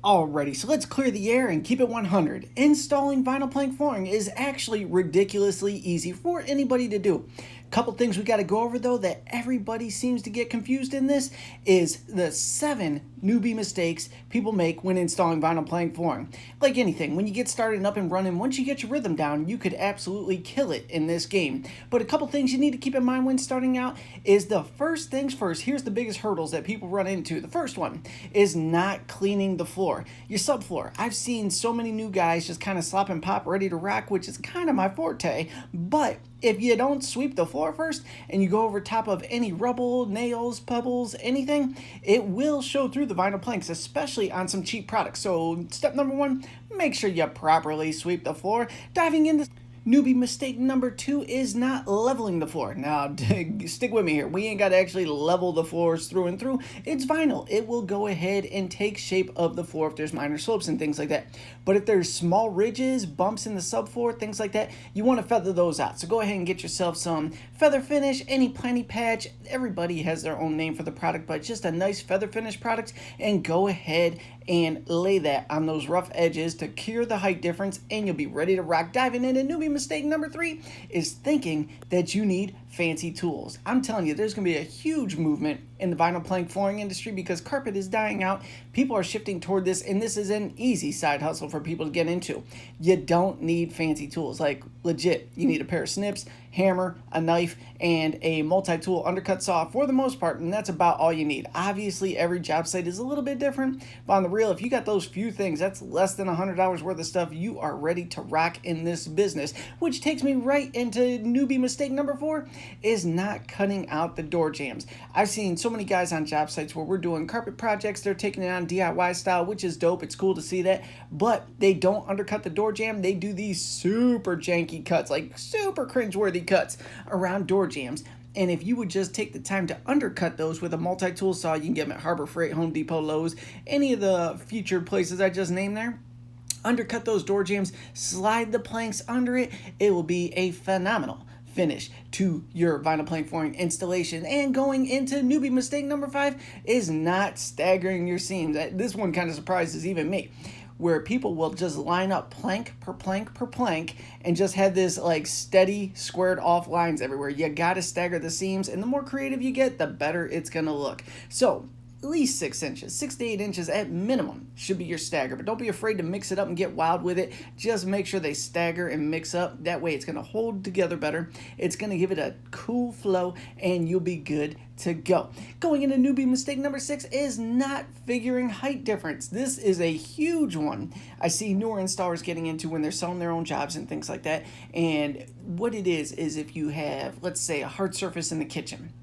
Alrighty, so let's clear the air and keep it 100. Installing vinyl plank flooring is actually ridiculously easy for anybody to do. Couple things we got to go over though that everybody seems to get confused in this is the 7 newbie mistakes people make when installing vinyl plank flooring. Like anything, when you get started and up and running, once you get your rhythm down, you could absolutely kill it in this game. But a couple things you need to keep in mind when starting out is the first things first. Here's the biggest hurdles that people run into. The first one is not cleaning the floor, your subfloor. I've seen so many new guys just kind of slop and pop ready to rock, which is kind of my forte, but if you don't sweep the floor first and you go over top of any rubble, nails, pebbles, anything, it will show through the vinyl planks, especially on some cheap products. So step number 1, make sure you properly sweep the floor. Diving into newbie mistake number 2 is not leveling the floor. Now, stick with me here. We ain't got to actually level the floors through and through. It's vinyl. It will go ahead and take shape of the floor if there's minor slopes and things like that. But if there's small ridges, bumps in the subfloor, things like that, you want to feather those out. So go ahead and get yourself some feather finish, any planty patch. Everybody has their own name for the product, but just a nice feather finish product, and go ahead and lay that on those rough edges to cure the height difference, and you'll be ready to rock. Diving into newbie mistake number 3 is thinking that you need fancy tools. I'm telling you, there's going to be a huge movement in the vinyl plank flooring industry because carpet is dying out. People are shifting toward this, and this is an easy side hustle for people to get into. You don't need fancy tools. Like, legit, you need a pair of snips, hammer, a knife, and a multi-tool undercut saw for the most part, and that's about all you need. Obviously, every job site is a little bit different, but on the real, if you got those few things, that's less than $100 worth of stuff, you are ready to rock in this business. Which takes me right into newbie mistake number 4, is not cutting out the door jambs. I've seen so many guys on job sites where we're doing carpet projects, they're taking it on DIY style, which is dope, it's cool to see that, but they don't undercut the door jamb. They do these super janky cuts, like super cringeworthy cuts around door jambs. And if you would just take the time to undercut those with a multi-tool saw, you can get them at Harbor Freight, Home Depot, Lowe's, any of the featured places I just named there. Undercut those door jambs, slide the planks under it. It will be a phenomenal finish to your vinyl plank flooring installation. And going into newbie mistake number 5 is not staggering your seams. This one kind of surprises even me, where people will just line up plank per plank per plank and just have this like steady squared off lines everywhere. You gotta stagger the seams, and the more creative you get, the better it's gonna look. So at least 6 inches, 6 to 8 inches at minimum should be your stagger, but don't be afraid to mix it up and get wild with it. Just make sure they stagger and mix up. That way it's going to hold together better. It's going to give it a cool flow, and you'll be good to go. Going into newbie mistake number 6 is not figuring height difference. This is a huge one I see newer installers getting into when they're selling their own jobs and things like that. And what it is if you have, let's say, a hard surface in the kitchen.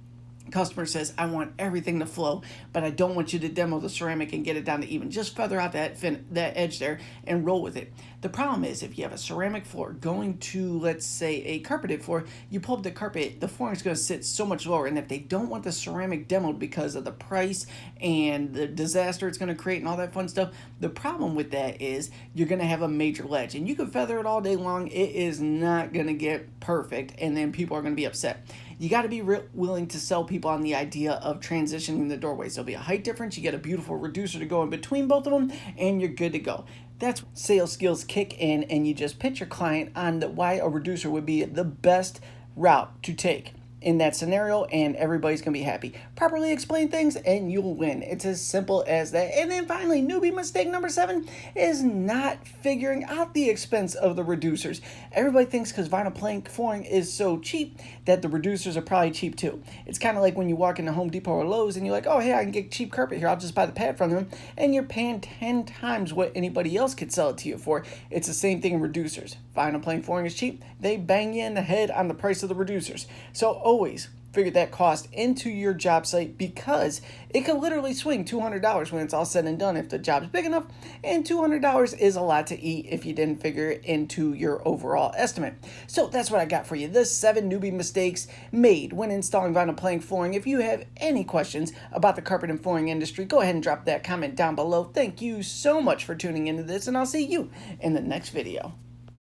Customer says, I want everything to flow, but I don't want you to demo the ceramic and get it down to even. Just feather out that edge there and roll with it. The problem is if you have a ceramic floor going to, let's say, a carpeted floor, you pull up the carpet, the flooring is going to sit so much lower. And if they don't want the ceramic demoed because of the price and the disaster it's going to create and all that fun stuff, the problem with that is you're going to have a major ledge. And you can feather it all day long. It is not going to get perfect, and then people are going to be upset. You got to be willing to sell people on the idea of transitioning the doorways. There'll be a height difference. You get a beautiful reducer to go in between both of them, and you're good to go. That's sales skills kick in, and you just pitch your client on why a reducer would be the best route to take in that scenario, and everybody's gonna be happy. Properly explain things and you'll win. It's as simple as that. And then finally, newbie mistake number 7 is not figuring out the expense of the reducers. Everybody thinks because vinyl plank flooring is so cheap that the reducers are probably cheap too. It's kind of like when you walk into Home Depot or Lowe's and you're like, oh hey, I can get cheap carpet here, I'll just buy the pad from them, and you're paying 10 times what anybody else could sell it to you for. It's the same thing in reducers. Vinyl plank flooring is cheap, they bang you in the head on the price of the reducers. So always figure that cost into your job site, because it could literally swing $200 when it's all said and done if the job's big enough, and $200 is a lot to eat if you didn't figure it into your overall estimate. So that's what I got for you, the 7 newbie mistakes made when installing vinyl plank flooring. If you have any questions about the carpet and flooring industry, go ahead and drop that comment down below. Thank you so much for tuning into this, and I'll see you in the next video.